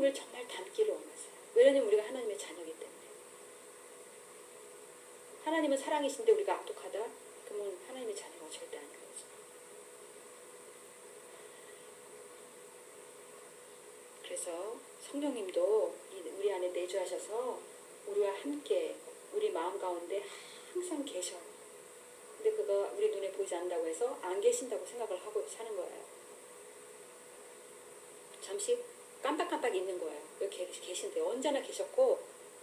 하나님을 정말 닮기를 원하세요. 왜냐하면 우리가 하나님의 자녀이기 때문에. 하나님은 사랑이신데 우리가 악독하다? 그러면 하나님의 자녀가 절대 아닌 거죠. 그래서 성령님도 우리 안에 내주하셔서 우리와 함께 우리 마음 가운데 항상 계셔요. 근데 그거 우리 눈에 보이지 않는다고 해서 안 계신다고 생각을 하고 사는 거예요. 잠시 깜빡깜빡 있는 거예요. 여기 계신데 언제나 계셨고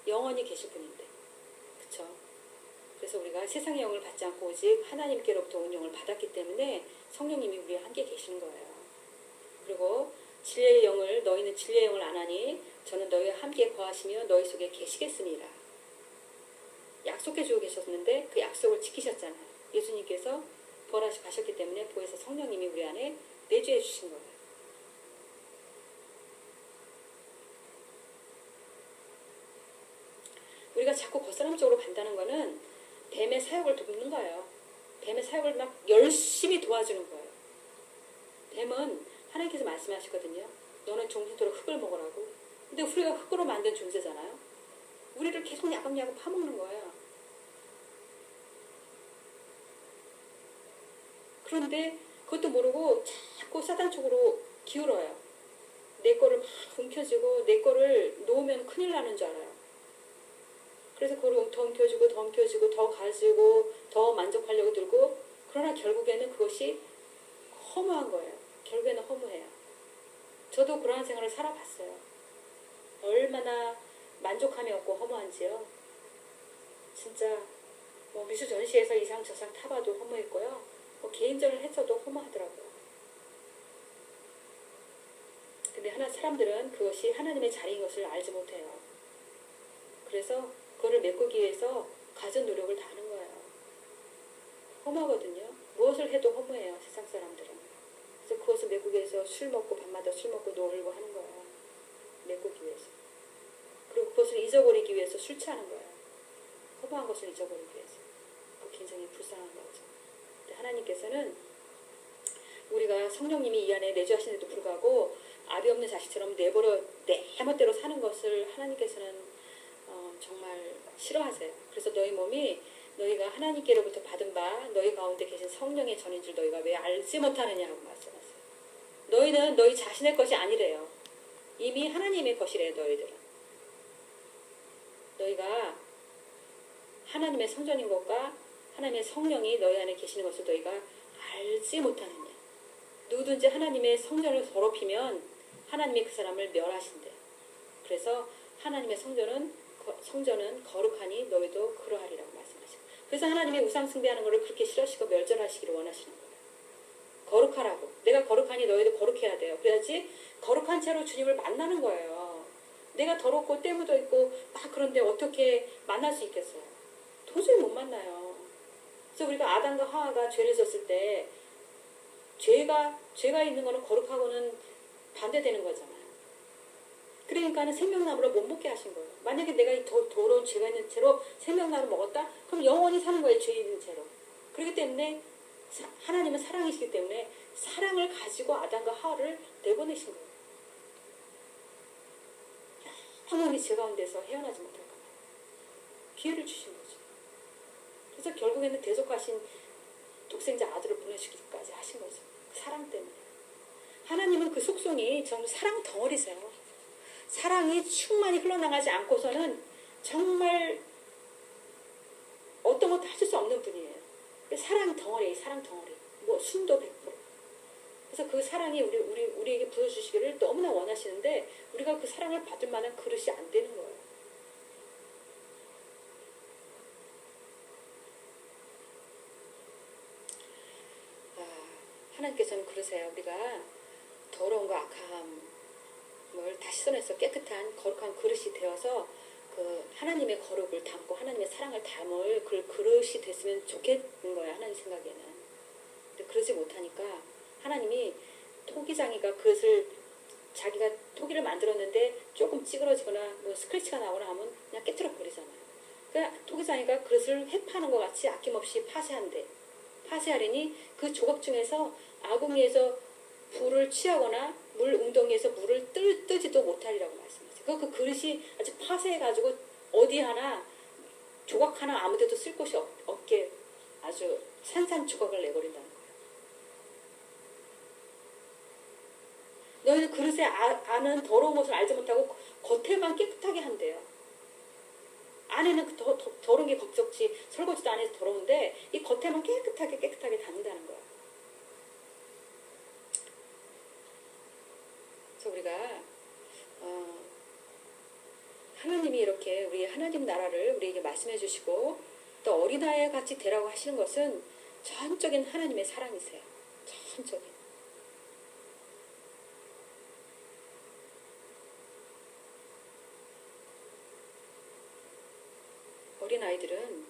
영원히 계실 분인데, 그쵸? 그래서 우리가 세상의 영을 받지 않고 오직 하나님께로부터 온 영을 받았기 때문에 성령님이 우리와 함께 계시는 거예요. 그리고 진리의 영을, 너희는 진리의 영을 안 하니 저는 너희와 함께 거하시며 너희 속에 계시겠습니다. 약속해 주고 계셨는데 그 약속을 지키셨잖아요. 예수님께서 벌하시 가셨기 때문에 보혜사 성령님이 우리 안에 내주해 주신 거예요. 우리가 자꾸 겉사람 쪽으로 간다는 거는 뱀의 사역을 돕는 거예요. 뱀의 사역을 막 열심히 도와주는 거예요. 뱀은 하나님께서 말씀하시거든요. 너는 종신토록 흙을 먹으라고. 근데 우리가 흙으로 만든 존재잖아요. 우리를 계속 야금야금 파먹는 거예요. 그런데 그것도 모르고 자꾸 사단 쪽으로 기울어요. 내 거를 막 움켜쥐고 내 거를 놓으면 큰일 나는 줄 알아요. 그래서 그걸 더 움켜쥐고 더 움켜쥐고 더 가지고 더 만족하려고 들고, 그러나 결국에는 그것이 허무한 거예요. 결국에는 허무해요. 저도 그러한 생활을 살아봤어요. 얼마나 만족함이 없고 허무한지요. 진짜 뭐 미술 전시회에서 이상 저상 타봐도 허무했고요. 뭐 개인전을 했어도 허무하더라고요. 근데 사람들은 그것이 하나님의 자리인 것을 알지 못해요. 그래서 그거를 메꾸기 위해서 가진 노력을 다 하는 거예요. 허무하거든요. 무엇을 해도 허무해요, 세상 사람들은. 그래서 그것을 메꾸기 위해서 술 먹고 밤마다 술 먹고 놀고 하는 거예요. 메꾸기 위해서. 그리고 그것을 잊어버리기 위해서 술 취하는 거예요. 허무한 것을 잊어버리기 위해서. 그거 굉장히 불쌍한 거죠. 근데 하나님께서는 우리가 성령님이 이 안에 내주하시는데도 불구하고 아비 없는 자식처럼 내 멋대로 사는 것을 하나님께서는 정말 싫어하세요. 그래서 너희 몸이 너희가 하나님께로부터 받은 바 너희 가운데 계신 성령의 전인 줄 너희가 왜 알지 못하느냐고 말씀하세요. 너희는 너희 자신의 것이 아니래요. 이미 하나님의 것이래요. 너희들은. 너희가 하나님의 성전인 것과 하나님의 성령이 너희 안에 계시는 것을 너희가 알지 못하느냐. 누구든지 하나님의 성전을 더럽히면 하나님이 그 사람을 멸하신대요. 그래서 하나님의 성전은 거룩하니 너희도 그러하리라고 말씀하시고, 그래서 하나님의 우상 숭배하는 것을 그렇게 싫어하시고 멸절하시기를 원하시는 거예요. 거룩하라고. 내가 거룩하니 너희도 거룩해야 돼요. 그래야지 거룩한 채로 주님을 만나는 거예요. 내가 더럽고 때 묻어 있고 막 그런데 어떻게 만날 수 있겠어요? 도저히 못 만나요. 그래서 우리가 아담과 하와가 죄를 졌을 때 죄가 있는 거는 거룩하고는 반대되는 거잖아요. 그러니까는 생명나무를 못 먹게 하신 거예요. 만약에 내가 이 더러운 죄가 있는 채로 생명나무를 먹었다? 그럼 영원히 사는 거예요. 죄 있는 채로. 그렇기 때문에 하나님은 사랑이시기 때문에 사랑을 가지고 아담과 하와를 내보내신 거예요. 영원히 죄 가운데서 헤어나지 못할까 봐 기회를 주신 거죠. 그래서 결국에는 대속하신 독생자 아들을 보내시기까지 하신 거죠. 그 사랑 때문에. 하나님은 그 속성이 정말 사랑 덩어리세요. 사랑이 충만히 흘러나가지 않고서는 정말 어떤 것도 하실 수 없는 분이에요. 사랑 덩어리, 사랑 덩어리. 뭐 순도 100%. 그래서 그 사랑이 우리에게 부어주시기를 너무나 원하시는데 우리가 그 사랑을 받을 만한 그릇이 안 되는 거예요. 하나님께서는 그러세요. 우리가 더러운 거 악함을 다 씻어내서 깨끗한 거룩한 그릇이 되어서 그 하나님의 거룩을 담고 하나님의 사랑을 담을 그 그릇이 됐으면 좋겠는 거예요. 하나님 생각에는. 근데 그러지 못하니까 하나님이 토기장이가 그릇을 자기가 토기를 만들었는데 조금 찌그러지거나 뭐 스크래치가 나오거나 하면 그냥 깨트려 버리잖아요. 그러니까 토기장이가 그릇을 회파하는 것 같이 아낌없이 파쇄하려니 그 조각 중에서 아궁이에서 불을 취하거나 물 웅덩이에서 물을 뜨지도 못하리라고 말씀하셨어요. 그 그릇이 아주 파쇄해가지고 어디 하나 조각 하나 아무데도 쓸 곳이 없게 아주 산산조각을 내버린다는 거예요. 너희는 그릇에 안은 더러운 것을 알지 못하고 겉에만 깨끗하게 한대요. 안에는 더러운 게 걱정지 설거지도 안 해서 더러운데 이 겉에만 깨끗하게 닦는다는 거야. 그래서 우리가 하나님이 이렇게 우리 하나님 나라를 우리에게 말씀해 주시고 또 어린아이 같이 되라고 하시는 것은 전적인 하나님의 사랑이세요. 전적인. 어린아이들은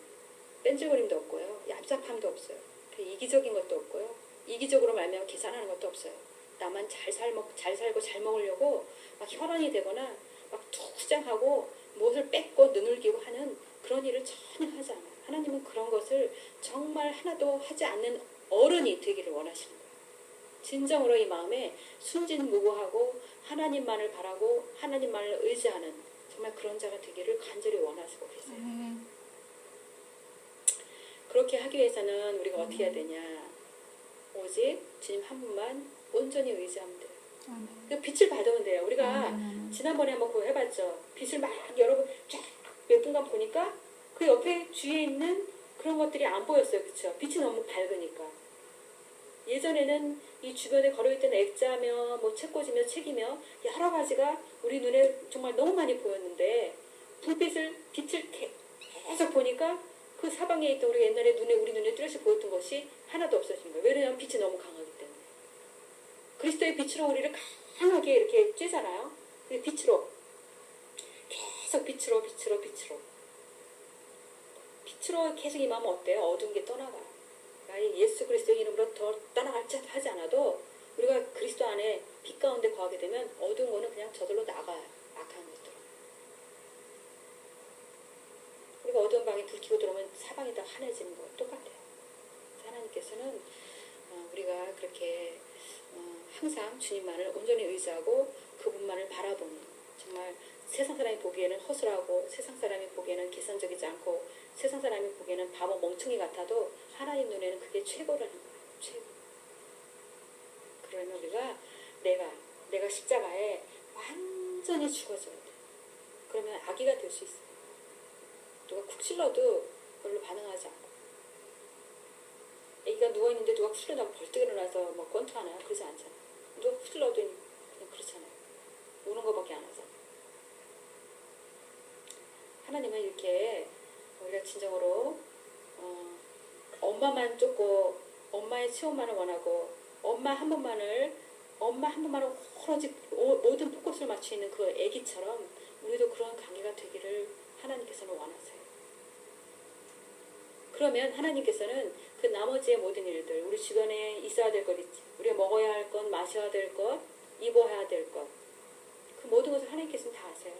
뺀질거림도 없고요. 얍삽함도 없어요. 이기적인 것도 없고요. 이기적으로 말미암아 계산하는 것도 없어요. 나만 잘 살고 잘 먹으려고 막 혈안이 되거나 막 투장하고 무엇을 뺏고 눈을기고 하는 그런 일을 전혀 하지 않아요. 하나님은 그런 것을 정말 하나도 하지 않는 어른이 되기를 원하시는 거예요. 진정으로 이 마음에 순진무구하고 하나님만을 바라고 하나님만을 의지하는 정말 그런 자가 되기를 간절히 원하시고 계세요. 그렇게 하기 위해서는 우리가 어떻게 해야 되냐. 오직 주님 한 분만 온전히 의지하면 돼요. 그 빛을 받으면 돼요. 우리가 지난번에 한번 그거 해봤죠. 빛을 막 여러분 쫙 몇 분간 보니까 그 옆에 주위에 있는 그런 것들이 안 보였어요. 그렇죠? 빛이 너무 밝으니까. 예전에는 이 주변에 걸어있던 액자며 뭐 책꽂이며 책이며 여러 가지가 우리 눈에 정말 너무 많이 보였는데 빛을 계속 보니까 그 사방에 있던 우리 옛날에 우리 눈에 뚜렷이 보였던 것이 하나도 없어진 거예요. 왜냐하면 빛이 너무 강하기 때문에. 그리스도의 빛으로 우리를 강하게 이렇게 쬐잖아요. 빛으로 계속 빛으로 계속 임하면 어때요? 어두운 게 떠나가요. 그러니까 예수 그리스도의 이름으로 더 떠나갈지 하지 않아도 우리가 그리스도 안에 빛 가운데 거하게 되면 어두운 거는 그냥 저절로 나가요. 악한 것들은. 우리가 어두운 방에 불 켜고 들어오면 사방이 다 환해지는 거 똑같아요. 하나님께서는 우리가 그렇게 항상 주님만을 온전히 의지하고 그분만을 바라보는 정말 세상 사람이 보기에는 허술하고 세상 사람이 보기에는 계산적이지 않고 세상 사람이 보기에는 바보 멍청이 같아도 하나님 눈에는 그게 최고라는 거예요. 최고. 그러면 우리가 내가 십자가에 완전히 죽어져야 돼. 그러면 아기가 될 수 있어요. 누가 쿡 찔러도 별로 반응하지 않고 애기가 누워있는데 누가 쿡 찔러다가 벌떡 일어나서 뭐 권투하나요? 그러지 않잖아요. 누가 쿡 찔러도 그냥 그렇잖아요. 우는 거밖에 안 하잖아요. 하나님은 이렇게 우리가 진정으로 엄마만 쫓고 엄마의 체온만을 원하고 엄마 한 번만을 오로지 모든 포커스를 맞추는 그 애기처럼 우리도 그런 관계가 되기를 하나님께서는 원하세요. 그러면 하나님께서는 그 나머지의 모든 일들, 우리 주변에 있어야 될 것 있지, 우리가 먹어야 할 것, 마셔야 될 것, 입어야 될 것, 그 모든 것을 하나님께서는 다 아세요.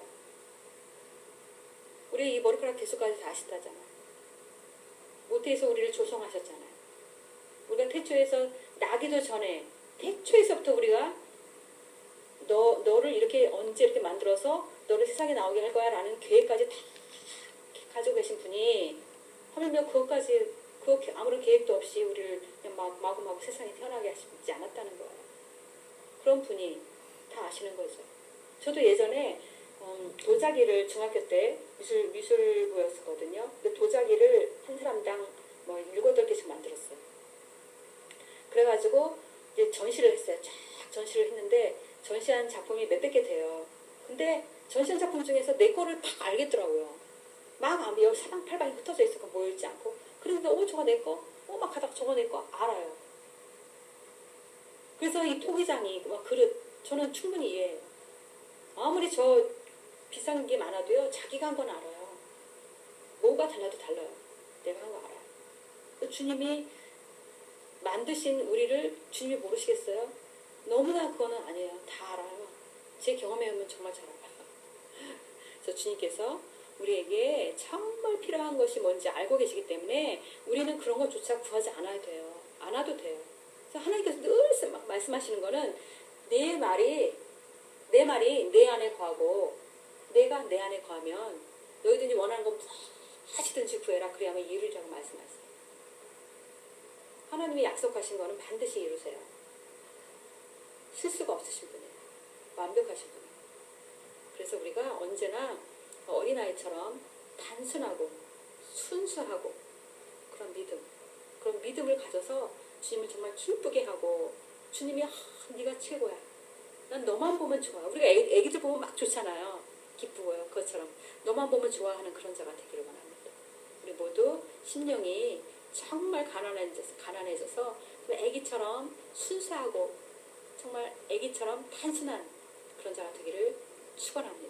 우리 이 머리카락 개수까지 다 아신다잖아요. 모태에서 우리를 조성하셨잖아요. 우리가 태초에서 나기도 전에 태초에서부터 우리가 너를 이렇게 언제 이렇게 만들어서 너를 세상에 나오게 할 거야 라는 계획까지 다 가지고 계신 분이 하물며 그것까지 아무런 계획도 없이 우리를 그냥 마구마구 세상에 태어나게 하시지 않았다는 거예요. 그런 분이 다 아시는 거죠. 저도 예전에 도자기를 중학교 때 미술부였었거든요. 그 도자기를 한 사람당 뭐 7-8개씩 만들었어요. 그래가지고 이제 전시를 했어요. 쫙 전시를 했는데 전시한 작품이 몇백 개 돼요. 근데 전시한 작품 중에서 내 거를 딱 알겠더라고요. 막 여기 사방팔방이 흩어져 있어서 모여있지 않고. 그러니까 저거 내 거, 막 하다가 저거 내 거 알아요. 그래서 이 토기장이 막 그릇 저는 충분히 이해해요. 아무리 저 비싼 게 많아도요, 자기가 한 건 알아요. 뭐가 달라도 달라요. 내가 한 거 알아요. 주님이 만드신 우리를 주님이 모르시겠어요? 너무나 그거는 아니에요. 다 알아요. 제 경험에 의하면 정말 잘 알아요. 그래서 주님께서 우리에게 정말 필요한 것이 뭔지 알고 계시기 때문에 우리는 그런 것조차 구하지 않아도 돼요. 그래서 하나님께서 늘 말씀하시는 거는 내 말이 내 안에 거하고 딱 내 안에 거하면 너희들이 원하는 건 무엇이든지 구해라. 그래야만 이루리라고 말씀하세요. 하나님이 약속하신 거는 반드시 이루세요. 실수가 없으신 분이에요. 완벽하신 분이에요. 그래서 우리가 언제나 어린아이처럼 단순하고 순수하고 그런 믿음을 가져서 주님을 정말 기쁘게 하고 주님이 네가 최고야. 난 너만 보면 좋아. 우리가 애기들 보면 막 좋잖아요. 기쁘고요. 그것처럼 너만 보면 좋아하는 그런 자가 되기를 원합니다. 우리 모두 심령이 정말 가난해져서 애기처럼 순수하고 정말 애기처럼 단순한 그런 자가 되기를 축원합니다.